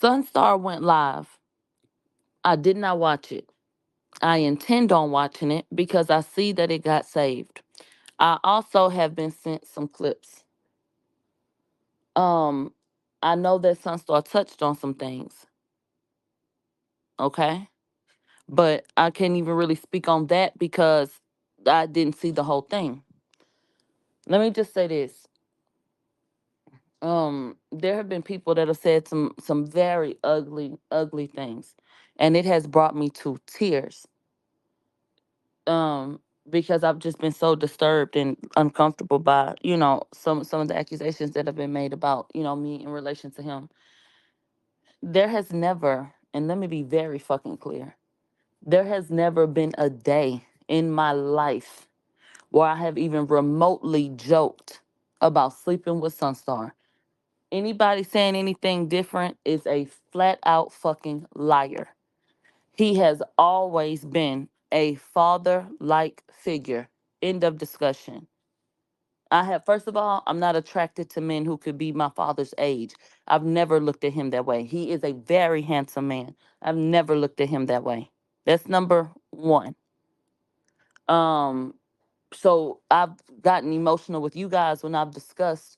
Sunstar went live. I did not watch it. I intend on watching it because I see that it got saved. I also have been sent some clips. Um, I know that Sunstar touched on some things, okay? But I can't even really speak on that because I didn't see the whole thing. Let me just say this. There have been people that have said some very ugly things, and it has brought me to tears. Um, because I've just been so disturbed and uncomfortable by, some of the accusations that have been made about, me in relation to him. There has never, and let me be very fucking clear, there has never been a day in my life where I have even remotely joked about sleeping with Sunstar. Anybody saying anything different is a flat out fucking liar. He has always been a father like figure. End of discussion. First of all, I'm not attracted to men who could be my father's age. I've never looked at him that way. He is a very handsome man. I've never looked at him that way. That's number one. Um, so I've gotten emotional with you guys when I've discussed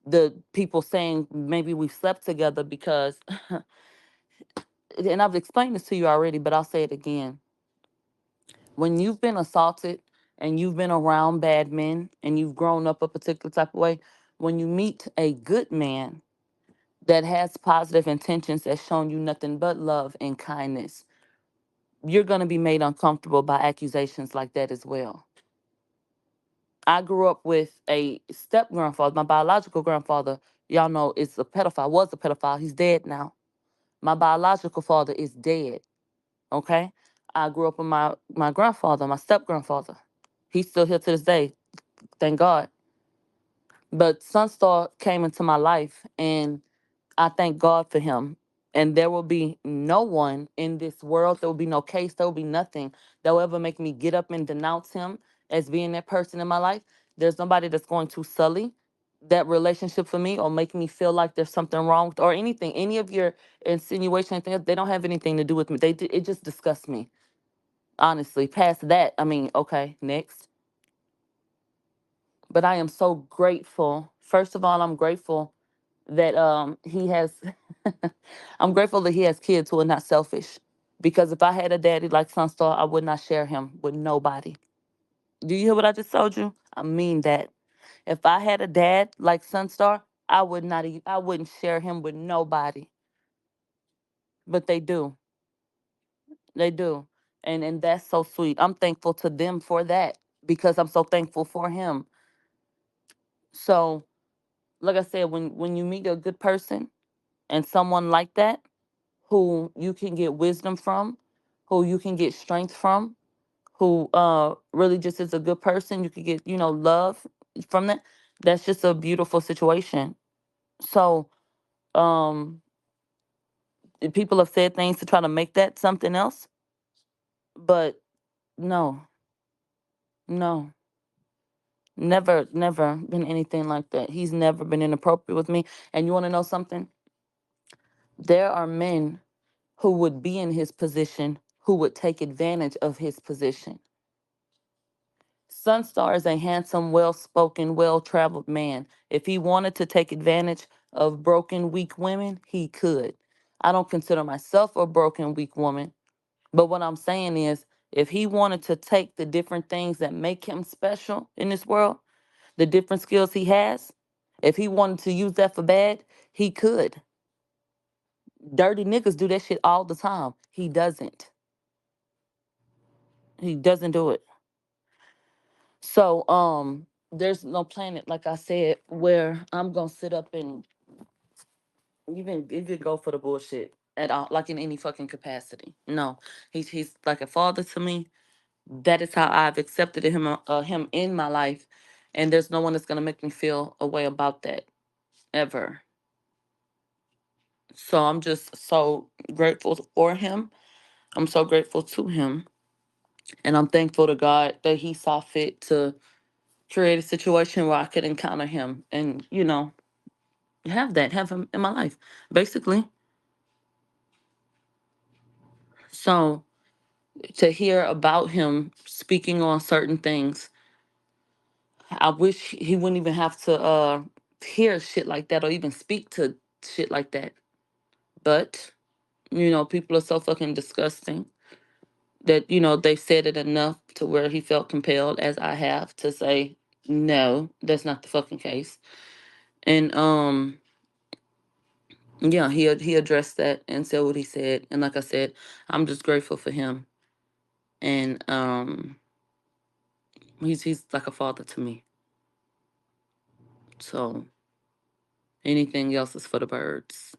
the people saying maybe we slept together because, and I've explained this to you already, but I'll say it again. When you've been assaulted and you've been around bad men and you've grown up a particular type of way, when you meet a good man that has positive intentions, that's shown you nothing but love and kindness, you're going to be made uncomfortable by accusations like that as well. I grew up with a step grandfather. My biological grandfather, y'all know, is a pedophile, was a pedophile. He's dead now. My biological father is dead. Okay? I grew up with my grandfather, my step grandfather. He's still here to this day. Thank God. But Sunstar came into my life, and I thank God for him. And there will be no one in this world, there will be no case, there will be nothing that will ever make me get up and denounce him as being that person in my life. There's nobody that's going to sully that relationship for me or make me feel like there's something wrong or anything. Any of your insinuation, things, they don't have anything to do with me. It just disgusts me, honestly. Past that, I mean, okay, next. But I am so grateful. First of all, I'm grateful that he has I'm grateful that he has kids who are not selfish. Because if I had a daddy like Sunstar, I would not share him with nobody. Do you hear what I just told you? I mean that. If I had a dad like Sunstar, I wouldn't share him with nobody. But they do. They do. And that's so sweet. I'm thankful to them for that because I'm so thankful for him. So, like I said, when you meet a good person and someone like that, who you can get wisdom from, who you can get strength from, who really just is a good person, you can get, love from that. That's just a beautiful situation. So, um people have said things to try to make that something else, but no, no. Never been anything like that. He's never been inappropriate with me. And you want to know something? There are men who would be in his position who would take advantage of his position. Sunstar is a handsome, well spoken, well traveled man. If he wanted to take advantage of broken, weak women, he could. I don't consider myself a broken, weak woman. But what I'm saying is, if he wanted to take the different things that make him special in this world, the different skills he has, if he wanted to use that for bad, he could. Dirty niggas do that shit all the time. He doesn't. He doesn't do it. So, there's no planet, like I said, where I'm gonna sit up and even go for the bullshit at all, like in any fucking capacity. No, he's like a father to me. That is how I've accepted him in my life, and there's no one that's gonna make me feel a way about that ever. So I'm just so grateful for him. I'm so grateful to him, and I'm thankful to God that He saw fit to create a situation where I could encounter him and have him in my life, basically. So to hear about him speaking on certain things, I wish he wouldn't even have to hear shit like that or even speak to shit like that. But, people are so fucking disgusting that, they said it enough to where he felt compelled, as I have, to say, no, that's not the fucking case. And yeah, he addressed that and said what he said. And like I said, I'm just grateful for him. And he's like a father to me. So anything else is for the birds.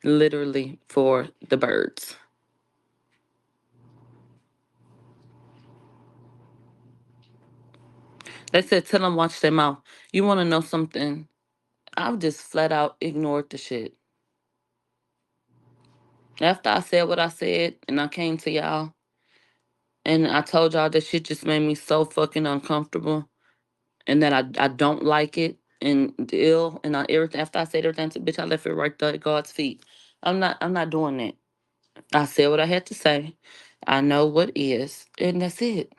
Literally for the birds. They said tell them watch their mouth. You want to know something? I've just flat out ignored the shit. After I said what I said and I came to y'all and I told y'all that shit just made me so fucking uncomfortable and that I don't like it and ill and everything. After I said everything to bitch, I left it right there at God's feet. I'm not doing that. I said what I had to say. I know what is, and that's it.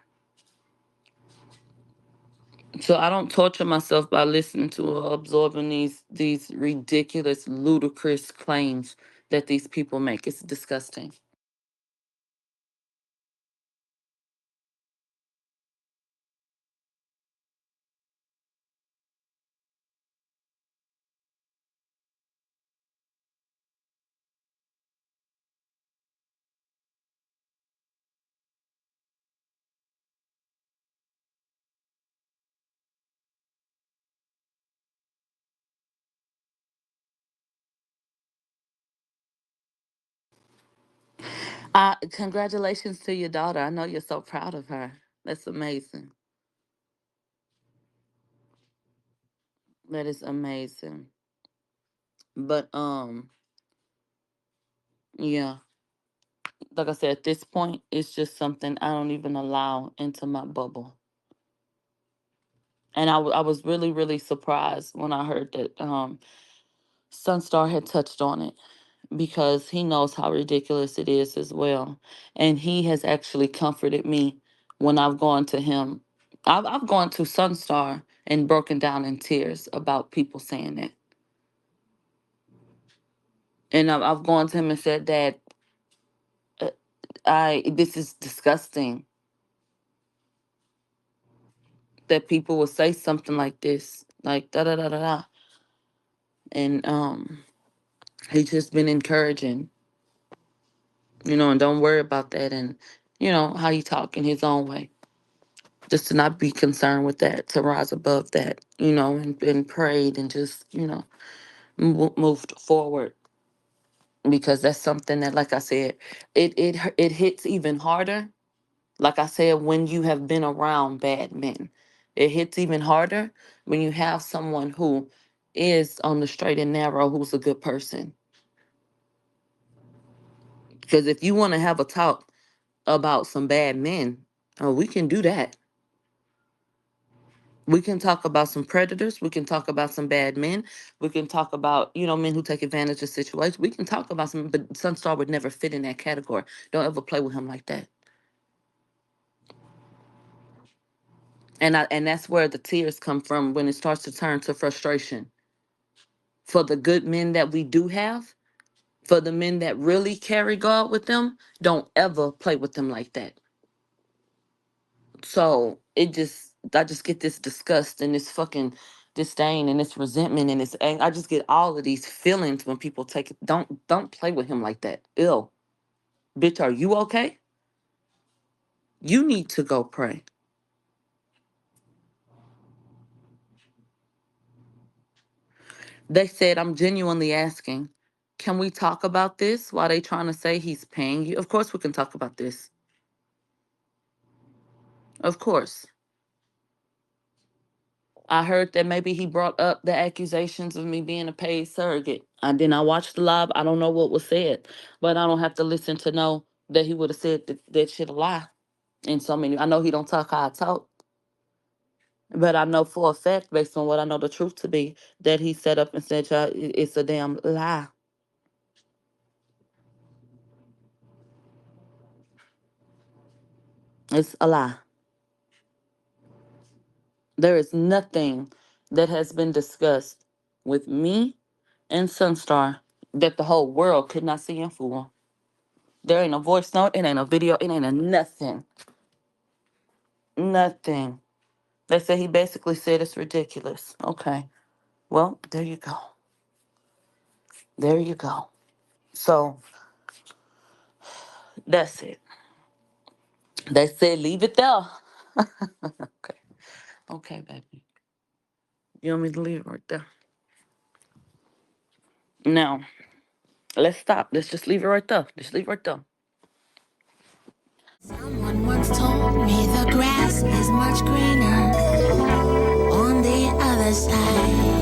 So I don't torture myself by listening to or absorbing these ridiculous, ludicrous claims that these people make. It's disgusting. Congratulations to your daughter. I know you're so proud of her. That's amazing. That is amazing. But yeah, like I said, at this point, it's just something I don't even allow into my bubble. And I was really, really surprised when I heard that Sunstar had touched on it because he knows how ridiculous it is as well. And he has actually comforted me when I've gone to him. I've gone to Sunstar and broken down in tears about people saying that. And I've gone to him and said, Dad, uh, this is disgusting that people will say something like this, like da da da da da. And he's just been encouraging, and don't worry about that. And how he talk in his own way, just to not be concerned with that, to rise above that, and prayed and just moved forward, because that's something that, like I said, it hits even harder. Like I said, when you have been around bad men, it hits even harder when you have someone who is on the straight and narrow, who's a good person. Because if you want to have a talk about some bad men, oh, we can do that. We can talk about some predators. We can talk about some bad men. We can talk about, men who take advantage of situations. We can talk about some, but Sunstar would never fit in that category. Don't ever play with him like that. And that's where the tears come from when it starts to turn to frustration. For the good men that we do have, for the men that really carry God with them, don't ever play with them like that. So I just get this disgust and this fucking disdain and this resentment and I just get all of these feelings when people take it. Don't play with him like that. Ill. Bitch, are you okay? You need to go pray. They said, I'm genuinely asking, can we talk about this while they trying to say he's paying you? Of course we can talk about this. Of course. I heard that maybe he brought up the accusations of me being a paid surrogate. I did not watch the live. I don't know what was said, but I don't have to listen to know that he would have said that shit a lie. And so many, I know he don't talk how I talk, but I know for a fact, based on what I know the truth to be, that he set up and said, "Y'all, it's a damn lie." It's a lie. There is nothing that has been discussed with me and Sunstar that the whole world could not see in full. There ain't a voice note, it ain't a video, it ain't a nothing. Nothing. They say he basically said it's ridiculous. Okay. Well, there you go. There you go. So that's it. They said leave it there. Okay. Okay, baby. You want me to leave it right there? Now, let's stop. Let's just leave it right there. Just leave it right there. Someone once told me the grass is much greener on the other side.